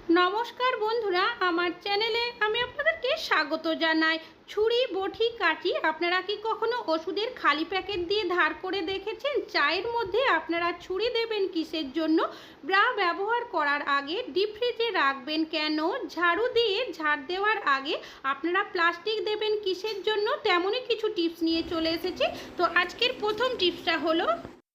নমস্কার বন্ধুরা, আমার চ্যানেলে আমি আপনাদেরকে স্বাগত জানাই। ছুরি বটি কাঠি আপনারা কি কখনো ওষুধের খালি প্যাকেট দিয়ে ধার করে দেখেছেন? চায়ের মধ্যে আপনারা ছুরি দেবেন কিসের জন্য? ব্রা ব্যবহার করার আগে ডিপ ফ্রিজে রাখবেন কেন? ঝাড়ু দিয়ে ঝাড় দেওয়ার আগে আপনারা প্লাস্টিক দেবেন কিসের জন্য? তেমনই কিছু টিপস নিয়ে চলে এসেছি। তো আজকের প্রথম টিপসটা হলো,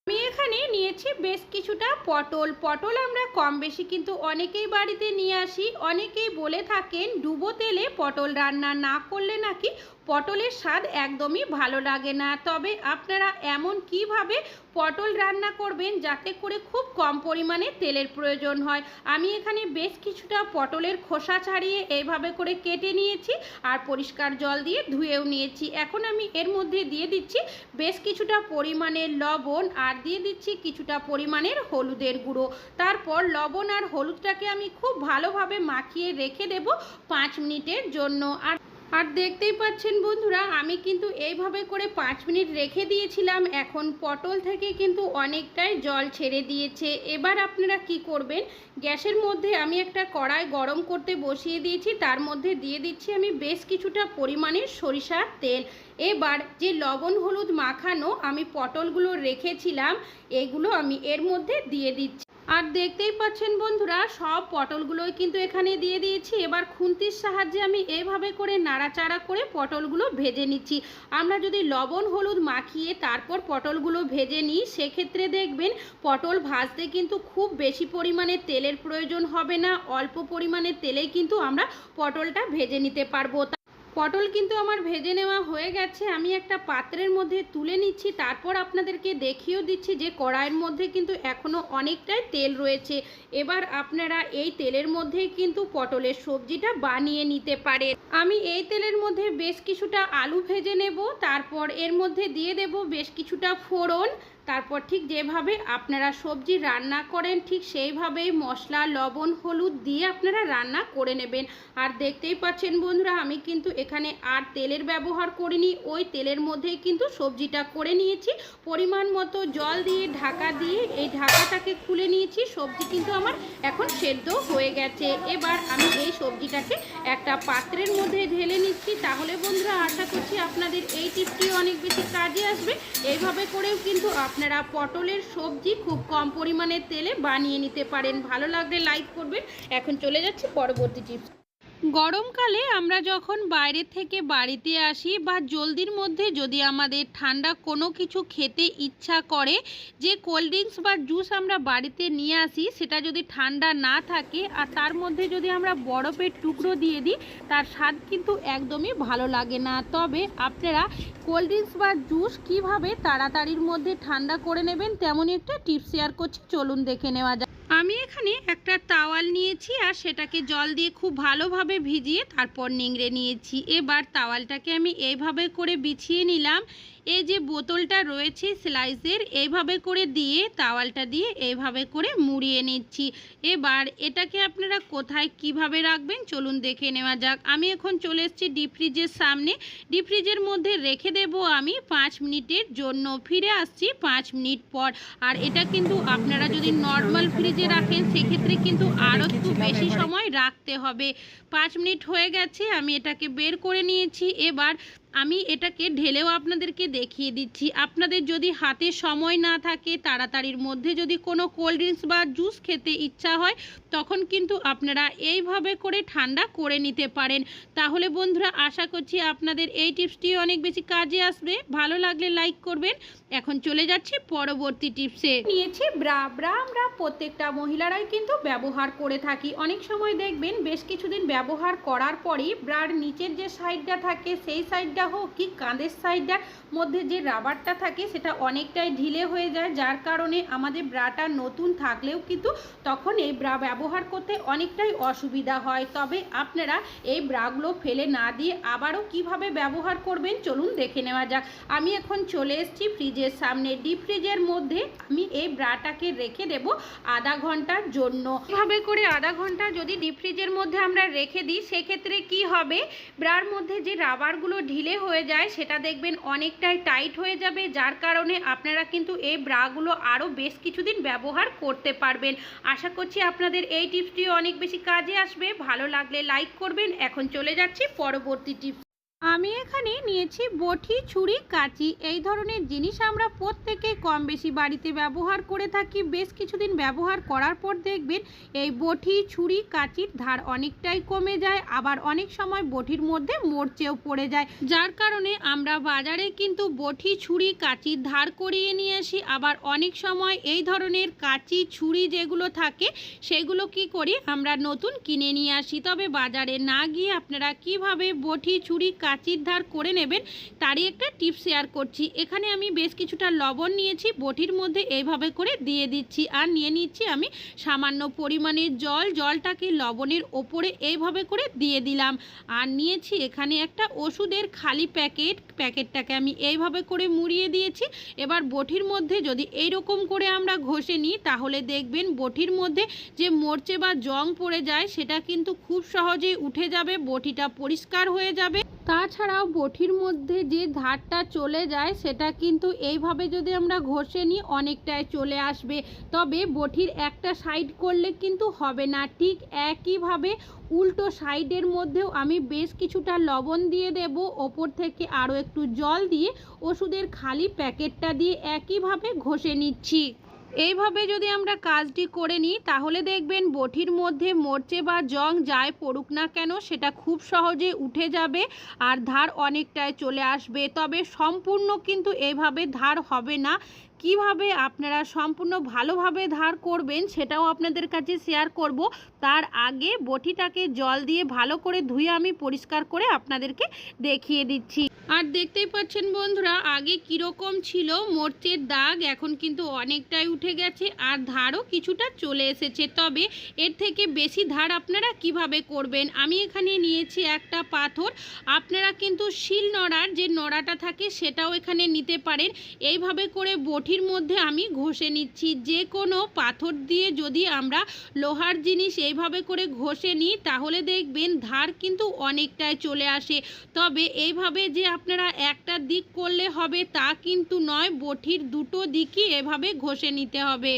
আমি এখানে নিয়েছি বেশ কিছুটা পটল আমরা কম বেশি কিন্তু অনেকেই বাড়িতে নিয়ে আসি। অনেকেই বলে থাকেন ডুবো তেলে পটল রান্না না করলে নাকি পটলের স্বাদ একদমই ভালো লাগে না। তবে আপনারা এমন কিভাবে পটল রান্না করবেন যাতে করে খুব কম পরিমাণে তেলের প্রয়োজন হয়। আমি এখানে বেশ কিছুটা পটলের খোসা ছাড়িয়ে এইভাবে করে কেটে নিয়েছি আর পরিষ্কার জল দিয়ে ধুয়েও নিয়েছি। এখন আমি এর মধ্যে দিয়ে দিচ্ছি বেশ কিছুটা পরিমাণের লবণ আর দিয়ে দিচ্ছি কিছুটা পরিমাণের হলুদের গুঁড়ো। তারপর লবণ আর হলুদটাকে আমি খুব ভালোভাবে মাখিয়ে রেখে দেব 5 মিনিটের জন্য। আর দেখতেই পাচ্ছেন বন্ধুরা, আমি কিন্তু এইভাবে করে 5 মিনিট রেখে দিয়েছিলাম। এখন পটল থেকে কিন্তু অনেকটাই জল ছেড়ে দিয়েছে। এবার আপনারা কি করবেন, গ্যাসের মধ্যে আমি একটা কড়াই গরম করতে বসিয়ে দিয়েছি, তার মধ্যে দিয়ে দিচ্ছি আমি বেশ কিছুটা পরিমাণের সরিষার তেল। এবার যে লবণ হলুদ মাখানো আমি পটলগুলো রেখেছিলাম এগুলো আমি এর মধ্যে দিয়ে দিচ্ছি। আর দেখতেই পাচ্ছেন বন্ধুরা, সব পটলগুলোই কিন্তু এখানে দিয়ে দিয়েছি। এবার খুন্তির সাহায্যে আমি এইভাবে করে নাড়াচাড়া করে পটলগুলো ভেজে নিচ্ছি। আমরা যদি লবণ হলুদ মাখিয়ে তারপর পটলগুলো ভেজে নিই সেক্ষেত্রে দেখবেন পটল ভাজতে কিন্তু খুব বেশি পরিমাণে তেলের প্রয়োজন হবে না। অল্প পরিমাণে তেলেই কিন্তু আমরা পটলটা ভেজে নিতে পারবো। পটল কিন্তু আমার ভেজে নেওয়া হয়ে গেছে। আমি একটা পাত্রের মধ্যে তুলে নিচ্ছি, তারপর আপনাদেরকে দেখিয়েও দিচ্ছি যে কড়াইয়ের মধ্যে কিন্তু এখনও অনেকটাই তেল রয়েছে। এবার আপনারা এই তেলের মধ্যেই কিন্তু পটলের সবজিটা বানিয়ে নিতে পারেন। আমি এই তেলের মধ্যে বেশ কিছুটা আলু ভেজে নেব, তারপর এর মধ্যে দিয়ে দেব বেশ কিছুটা ফোড়ন। তারপর ঠিক যেভাবে আপনারা সবজি রান্না করেন ঠিক সেইভাবেই মশলা লবণ হলুদ দিয়ে আপনারা রান্না করে নেবেন। আর দেখতেই পাচ্ছেন বন্ধুরা, আমি কিন্তু এখানে আর তেলের ব্যবহার করিনি, ওই তেলের মধ্যেই কিন্তু সবজিটা করে নিয়েছি। পরিমাণ মতো জল দিয়ে ঢাকা দিয়ে এই ঢাকাটাকে খুলে নিয়েছি। সবজি কিন্তু আমার এখন সেদ্ধ হয়ে গেছে। এবার আমি এই সবজিটাকে একটা পাত্রের মধ্যে ঢেলে নিচ্ছি। তাহলে বন্ধুরা আশা করছি আপনাদের এই টিপসটি অনেক বেশি কাজে আসবে। এইভাবে করেও কিন্তু আপনারা পটলের সবজি খুব কম পরিমাণে তেলে বানিয়ে নিতে পারেন। ভালো লাগলে লাইক করবেন। এখন চলে যাচ্ছি পরবর্তী টিপস। গরমকালে আমরা যখন বাইরে থেকে বাড়িতে আসি বা জলদির মধ্যে যদি আমাদের ঠান্ডা কোনো কিছু খেতে ইচ্ছা করে, যে কোল্ড ড্রিঙ্কস বা জুস আমরা বাড়িতে নিয়ে আসি সেটা যদি ঠান্ডা না থাকে আর তার মধ্যে যদি আমরা বরফের টুকরো দিয়ে দিই তার স্বাদ কিন্তু একদমই ভালো লাগে না। তবে আপনারা কোল্ড ড্রিঙ্কস বা জুস কীভাবে তাড়াতাড়ির মধ্যে ঠান্ডা করে নেবেন তেমনই একটা টিপস শেয়ার করছি, চলুন দেখে নেওয়া যাক। আমি এখানে একটা তাওয়াল নিয়েছি আর সেটাকে জল দিয়ে খুব ভালোভাবে ভিজিয়ে তারপর নিংড়ে নিয়েছি। এবার তাওয়ালটাকে আমি এইভাবে করে বিছিয়ে নিলাম। এই যে বোতলটা রয়েছে স্লাইসের, এইভাবে করে দিয়ে তাওয়ালটা দিয়ে এইভাবে করে মুড়িয়ে নিচ্ছি। এবার এটাকে আপনারা কোথায় কিভাবে রাখবেন চলুন দেখে নেওয়া যাক। আমি এখন চলে এসেছি ডিপ ফ্রিজের সামনে। ডিপ ফ্রিজের মধ্যে রেখে দেব আমি 5 মিনিটের জন্য। ফিরে আসছি 5 মিনিট পর। আর এটা কিন্তু আপনারা যদি নর্মাল ফ্রিজে রাখেন সেক্ষেত্রে কিন্তু আরও একটু বেশি সময় রাখতে হবে। 5 মিনিট হয়ে গেছে, আমি এটাকে বের করে নিয়েছি। এবার আমি এটাকে ঢেলেও আপনাদেরকে দেখিয়ে দিচ্ছি। আপনাদের যদি হাতে সময় না থাকে, তাড়াতাড়ির মধ্যে যদি কোনো কোল্ড ড্রিঙ্কস বা জুস খেতে ইচ্ছা হয় তখন কিন্তু আপনারা এইভাবে করে ঠান্ডা করে নিতে পারেন। তাহলে বন্ধুরা আশা করছি আপনাদের এই টিপসটি অনেক বেশি কাজে আসবে। ভালো লাগলে লাইক করবেন। এখন চলে যাচ্ছি পরবর্তী টিপসে। নিয়েছি ব্রা আমরা প্রত্যেকটা মহিলারাই কিন্তু ব্যবহার করে থাকি। অনেক সময় দেখবেন বেশ কিছুদিন ব্যবহার করার পরই ব্রার নিচের যে সাইডটা থাকে সেই সাইডটা হোক কি কাঁধের সাইডটার মধ্যে যে রাবারটা থাকে সেটা অনেকটাই ঢিলে হয়ে যায়, যার কারণে আমাদের ব্রাটা নতুন থাকলেও কিন্তু তখন এই ব্রা ব্যবহার করতে অনেকটাই অসুবিধা হয়। তবে আপনারা এই ব্রাগুলো ফেলে না দিয়ে আবারও কিভাবে ব্যবহার করবেন চলুন দেখে নেওয়া যাক। আমি এখন চলে এসেছি ফ্রিজের সামনে। ডিপ ফ্রিজের মধ্যে আমি এই ব্রাটাকে রেখে দেব আধা ঘন্টার জন্য। এভাবে করে আধা ঘন্টা যদি ডিপ ফ্রিজের মধ্যে আমরা রেখে দিই সেক্ষেত্রে কি হবে, ব্রার মধ্যে যে রাবারগুলো ঢিলে ঢিলে হয়ে যায় সেটা দেখবেন অনেকটাই টাইট হয়ে যাবে, যার কারণে আপনারা কিন্তু এই ব্রাগুলো আরও বেশ কিছুদিন ব্যবহার করতে পারবেন। আশা করছি আপনাদের এই টিপসটি অনেক বেশি কাজে আসবে। ভালো লাগলে লাইক করবেন। এখন চলে যাচ্ছি পরবর্তী টিপস। আমি এখানে নিয়েছি বটি, ছুরি, কাঁচি। এই ধরনের জিনিস আমরা প্রত্যেকেই কম বেশি বাড়িতে ব্যবহার করে থাকি। বেশ কিছুদিন ব্যবহার করার পর দেখবেন এই বটি, ছুরি, কাঁচির ধার অনেকটাই কমে যায়, আবার অনেক সময় বটির মধ্যে মরচেও পড়ে যায়, যার কারণে আমরা বাজারে কিন্তু বটি, ছুরি, কাঁচির ধার করিয়ে নিয়ে আসি। আবার অনেক সময় এই ধরনের কাঁচি, ছুরি যেগুলো থাকে সেগুলো কি করি আমরা নতুন কিনে নিয়ে আসি। তবে বাজারে না গিয়ে আপনারা কিভাবে বটি, ছুরি, কাঁচির ধার করে নেবেন তারই একটা টিপস শেয়ার করছি। এখানে আমি বেশ কিছুটা লবণ নিয়েছি, বটির মধ্যে এইভাবে করে দিয়ে দিচ্ছি, আর নিয়ে নিচ্ছি আমি সামান্য পরিমাণের জল। জলটাকে লবণের ওপরে এইভাবে করে দিয়ে দিলাম। আর নিয়েছি এখানে একটা ওষুধের খালি প্যাকেটটাকে আমি এইভাবে করে মুড়িয়ে দিয়েছি। এবার বটির মধ্যে যদি এইরকম করে আমরা ঘষে নিই তাহলে দেখবেন বটির মধ্যে যে মরচে বা জং পড়ে যায় সেটা কিন্তু খুব সহজেই উঠে যাবে, বটিটা পরিষ্কার হয়ে যাবে। তাছাড়াও বটির মধ্যে যে ধারটা চলে যায় সেটা কিন্তু এইভাবে যদি আমরা ঘষে নিই অনেকটাই চলে আসবে। তবে বটির একটা সাইড করলে কিন্তু হবে না, ঠিক একইভাবে উল্টো সাইডের মধ্যেও আমি বেশ কিছুটা লবণ দিয়ে দেব, ওপর থেকে আরও একটু জল দিয়ে ওষুধের খালি প্যাকেটটা দিয়ে একইভাবে ঘষে নিচ্ছি। এইভাবে যদি আমরা কাজটি করে নিই তাহলে দেখবেন বটির মধ্যে মরচে বা জং যাই পড়ুক না কেন সেটা খুব সহজে উঠে যাবে আর ধার অনেকটাই চলে আসবে। তবে সম্পূর্ণ কিন্তু এইভাবে ধার হবে না। কিভাবে আপনারা সম্পূর্ণ ভালোভাবে ধার করবেন সেটাও আপনাদের কাছে শেয়ার করব। তার আগে বটিটাকে জল দিয়ে ভালো করে ধুয়ে আমি পরিষ্কার করে আপনাদেরকে দেখিয়ে দিচ্ছি। আর দেখতেই পাচ্ছেন বন্ধুরা আগে কীরকম ছিল মরচের দাগ, এখন কিন্তু অনেকটাই উঠে গেছে আর ধারও কিছুটা চলে এসেছে। তবে এর থেকে বেশি ধার আপনারা কিভাবে করবেন, আমি এখানে নিয়েছি একটা পাথর। আপনারা কিন্তু শিল নোড়ার যে নোড়াটা থাকে সেটাও এখানে নিতে পারেন। এইভাবে করে বটির মধ্যে আমি ঘষে নিচ্ছি। যে কোনো পাথর দিয়ে যদি আমরা লোহার জিনিস এইভাবে করে ঘষে নিই তাহলে দেখবেন ধার কিন্তু অনেকটাই চলে আসে। তবে এইভাবে যে আপনারা একটা দিক করলে হবে তা কিন্তু নয়, বটির দুটো দিকই এভাবে ঘষে নিতে হবে।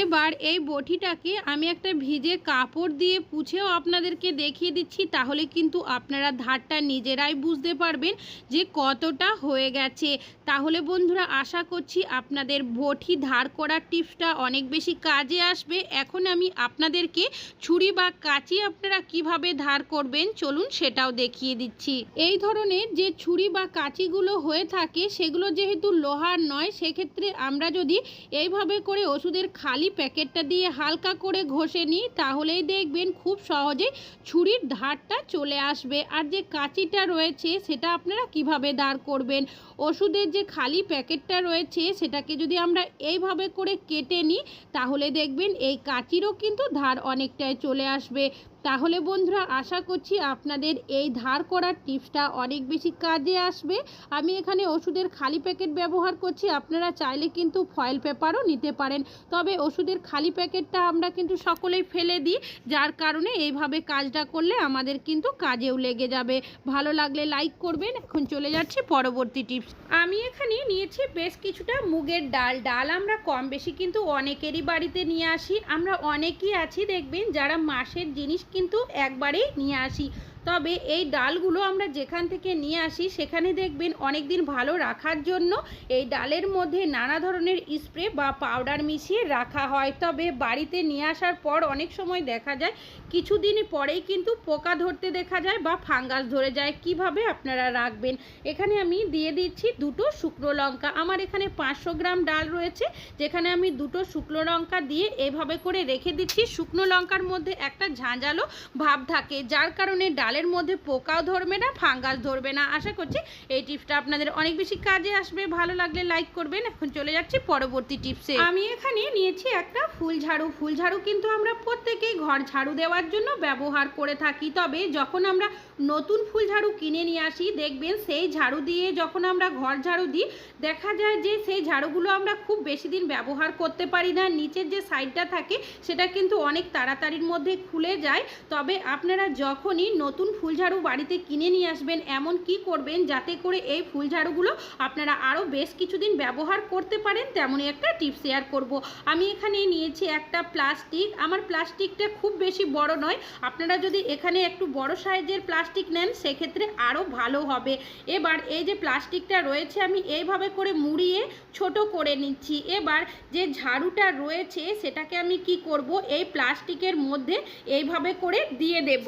এবার এই বটিটাকে আমি একটা ভিজে কাপড় দিয়ে পুছেও আপনাদেরকে দেখিয়ে দিচ্ছি, তাহলে কিন্তু আপনারা ধারটা নিজেরাই বুঝতে পারবেন যে কতটা হয়ে গেছে। তাহলে বন্ধুরা আশা করছি আপনাদের বটি ধার করার টিপসটা অনেক বেশি কাজে আসবে। এখন আমি আপনাদেরকে ছুরি বা কাঁচি আপনারা কিভাবে ধার করবেন চলুন সেটাও দেখিয়ে দিচ্ছি। এই ধরনের যে ছুরি বা কাঁচিগুলো হয়ে থাকে সেগুলো যেহেতু লোহার নয়, সেক্ষেত্রে আমরা যদি এইভাবে করে ওষুধের খালি প্যাকেটটা দিয়ে হালকা করে ঘষে নিই তাহলেই দেখবেন খুব সহজেই ছুরির ধারটা চলে আসবে। আর যে কাঁচিটা রয়েছে সেটা আপনারা কিভাবে ধার করবেন, ওষুধের যে খালি প্যাকেটটা রয়েছে সেটাকে যদি আমরা এইভাবে করে কেটে নিই তাহলে দেখবেন এই কাঁচিরও কিন্তু ধার অনেকটাই চলে আসবে। তাহলে বন্ধুরা আশা করছি আপনাদের এই ধার করার টিপসটা অনেক বেশি কাজে আসবে। আমি এখানে ওষুধের খালি প্যাকেট ব্যবহার করছি, আপনারা চাইলে কিন্তু ফয়েল পেপারও নিতে পারেন। তবে ওষুধের খালি প্যাকেটটা আমরা কিন্তু সকলেই ফেলে দিই, যার কারণে এইভাবে কাজটা করলে আমাদের কিন্তু কাজেও লেগে যাবে। ভালো লাগলে লাইক করবেন। এখন চলে যাচ্ছি পরবর্তী টিপস। আমি এখানে নিয়েছি বেশ কিছুটা মুগের ডাল। ডাল আমরা কম বেশি কিন্তু অনেকেরই বাড়িতে নিয়ে আসি। আমরা অনেকেই আছি দেখবেন যারা মাসের জিনিস কিন্তু একবারেই নিয়ে আসি। তবে এই ডালগুলো আমরা যেখান থেকে নিয়ে আসি সেখানে দেখবেন অনেক দিন ভালো রাখার জন্য এই ডালের মধ্যে নানা ধরনের স্প্রে বা পাউডার মিশিয়ে রাখা হয়। তবে বাড়িতে নিয়ে আসার পর অনেক সময় দেখা যায় কিছুদিন পরেই কিন্তু পোকা ধরতে দেখা যায় বা ফাঙ্গাস ধরে যায়। কিভাবে আপনারা রাখবেন, এখানে আমি দিয়ে দিচ্ছি দুটো শুকনো লঙ্কা। আমার এখানে 500 গ্রাম ডাল রয়েছে, যেখানে আমি দুটো শুকনো লঙ্কা দিয়ে এভাবে করে রেখে দিচ্ছি। শুকনো লঙ্কার মধ্যে একটা ঝাঁঝালো ভাব থাকে, যার কারণে ডালের মধ্যে পোকাও ধরবে না, ফাঙ্গাস ধরবে না। আশা করছি এই টিপসটা আপনাদের অনেক বেশি কাজে আসবে। ভালো লাগলে লাইক করবেন। এখন চলে যাচ্ছি পরবর্তী টিপসে। আমি এখানে নিয়েছি একটা ফুল ঝাড়ু। ফুল ঝাড়ু কিন্তু আমরা প্রত্যেকেই ঘর ঝাড়ু দেওয়ার জন্য ব্যবহার করে থাকি। তবে যখন আমরা নতুন ফুল ঝাড়ু কিনে নিয়ে আসি দেখবেন সেই ঝাড়ু দিয়ে যখন আমরা ঘর ঝাড়ু দিই দেখা যায় যে সেই ঝাড়ুগুলো আমরা খুব বেশি দিন ব্যবহার করতে পারি না। নিচের যে সাইডটা থাকে সেটা কিন্তু অনেক তাড়াতাড়ির মধ্যে খুলে যায়। তবে আপনারা যখনই নতুন নতুন ফুল ঝাড়ু বাড়িতে কিনে নিয়ে আসবেন। এমন কি করবেন যাতে করে এই ফুল ঝাড়ুগুলো আপনারা আরও বেশ কিছুদিন ব্যবহার করতে পারেন, তেমনই একটা টিপস শেয়ার করব। আমি এখানে নিয়েছি একটা প্লাস্টিক। আমার প্লাস্টিকটা খুব বেশি বড় নয়, আপনারা যদি এখানে একটু বড় সাইজের প্লাস্টিক নেন সেক্ষেত্রে আরও ভালো হবে। এবার এই যে প্লাস্টিকটা রয়েছে আমি এইভাবে করে মুড়িয়ে ছোট করে নিচ্ছি। এবার যে ঝাড়ুটা রয়েছে সেটাকে আমি কি করব, এই প্লাস্টিকের মধ্যে এইভাবে করে দিয়ে দেব।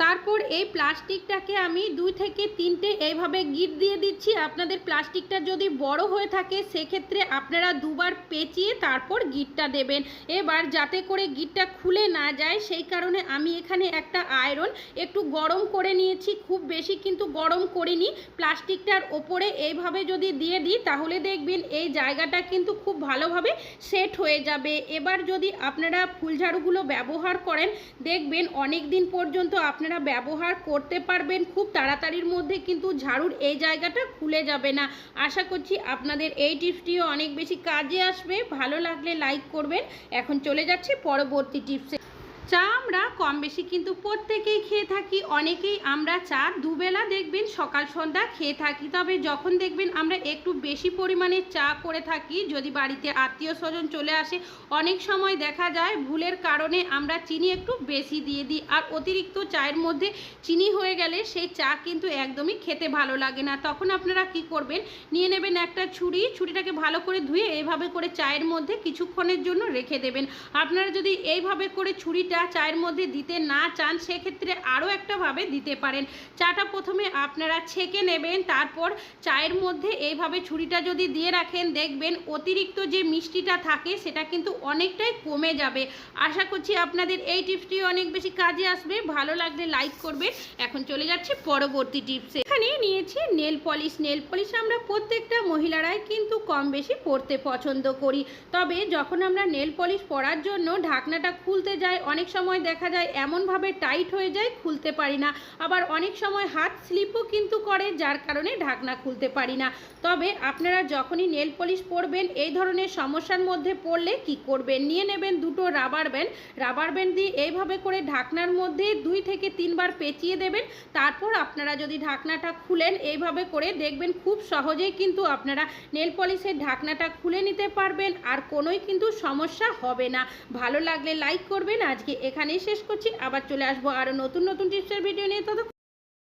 তারপর এই প্লাস্টিকটাকে আমি 2 থেকে 3টে এইভাবে গিঁট দিয়ে দিচ্ছি। আপনাদের প্লাস্টিকটা যদি বড় হয়ে থাকে সেক্ষেত্রে আপনারা 2বার পেঁচিয়ে তারপর গিঁটটা দেবেন। এবার যাতে করে গিঁটটা খুলে না যায় সেই কারণে আমি এখানে একটা আয়রন একটু গরম করে নিয়েছি, খুব বেশি কিন্তু গরম করিনি। প্লাস্টিকটার ওপরে এইভাবে যদি দিয়ে দিই তাহলে দেখবেন এই জায়গাটা কিন্তু খুব ভালোভাবে সেট হয়ে যাবে। এবার যদি আপনারা ফুল ঝাড়ুগুলো ব্যবহার করেন দেখবেন অনেক দিন পর্যন্ত আপনারা ব্যবহার করতে পারবেন। খুব তাড়াতাড়ির মধ্যে কিন্তু ঝাড়ুর এই জায়গাটা খুলে যাবে না। আশা করছি আপনাদের এই টিপসটিও অনেক বেশি কাজে আসবে। ভালো লাগলে লাইক করবেন। এখন চলে যাচ্ছি পরবর্তী টিপসে। চা আমরা কম বেশি কিন্তু প্রত্যেকেই খেয়ে থাকি। অনেকেই আমরা চা দুবেলা দেখবেন সকাল সন্ধ্যা খেয়ে থাকি। তবে যখন দেখবেন আমরা একটু বেশি পরিমাণে চা করে থাকি, যদি বাড়িতে আত্মীয় স্বজন চলে আসে, অনেক সময় দেখা যায় ভুলের কারণে আমরা চিনি একটু বেশি দিয়ে দিই। আর অতিরিক্ত চায়ের মধ্যে চিনি হয়ে গেলে সেই চা কিন্তু একদমই খেতে ভালো লাগে না। তখন আপনারা কি করবেন, নিয়ে নেবেন একটা ছুরিটাকে ভালো করে ধুয়ে এইভাবে করে চায়ের মধ্যে কিছুক্ষণের জন্য রেখে দেবেন। আপনারা যদি এইভাবে করে ছুরিটা চায়ের মধ্যে দিতে না চান সেক্ষেত্রে আরও একটাভাবে দিতে পারেন। চাটা প্রথমে আপনারা ছেঁকে নেবেন, তারপর চায়ের মধ্যে এইভাবে ছুরিটা যদি দিয়ে রাখেন দেখবেন অতিরিক্ত যে মিষ্টিটা থাকে সেটা কিন্তু অনেকটাই কমে যাবে। আশা করছি আপনাদের এই টিপসটি অনেক বেশি কাজে আসবে। ভালো লাগলে লাইক করবেন। এখন চলে যাচ্ছি পরবর্তী টিপসে। এখানে নিয়েছি নেল পলিশ। নেল পলিশ আমরা প্রত্যেকটা মহিলারাই কিন্তু কম বেশি পরতে পছন্দ করি। তবে যখন আমরা নেল পলিশ পরার জন্য ঢাকনাটা খুলতে যাই অনেক সময় দেখা যায় এমনভাবে টাইট হয়ে যায় খুলতে পারি না। আবার অনেক সময় হাত স্লিপও কিন্তু করে, যার কারণে ঢাকনা খুলতে পারি না। তবে আপনারা যখনই নেল পলিশ পরবেন এই ধরনের সমস্যার মধ্যে পড়লে কি করবেন, নিয়ে নেবেন 2টো রাবার ব্যান্ড দিয়ে এইভাবে করে ঢাকনার মধ্যে 2 থেকে 3বার পেঁচিয়ে দেবেন। তারপর আপনারা যদি ঢাকনাটা খুলেন এইভাবে করে দেখবেন খুব সহজেই কিন্তু আপনারা নেল পলিশের ঢাকনাটা খুলে নিতে পারবেন, আর কোনোই কিন্তু সমস্যা হবে না। ভালো লাগলে লাইক করবেন। আজকে এখানেই শেষ করছি, আবার চলে আসবো আরও নতুন টিপসের ভিডিও নিয়ে। ততক্ষণ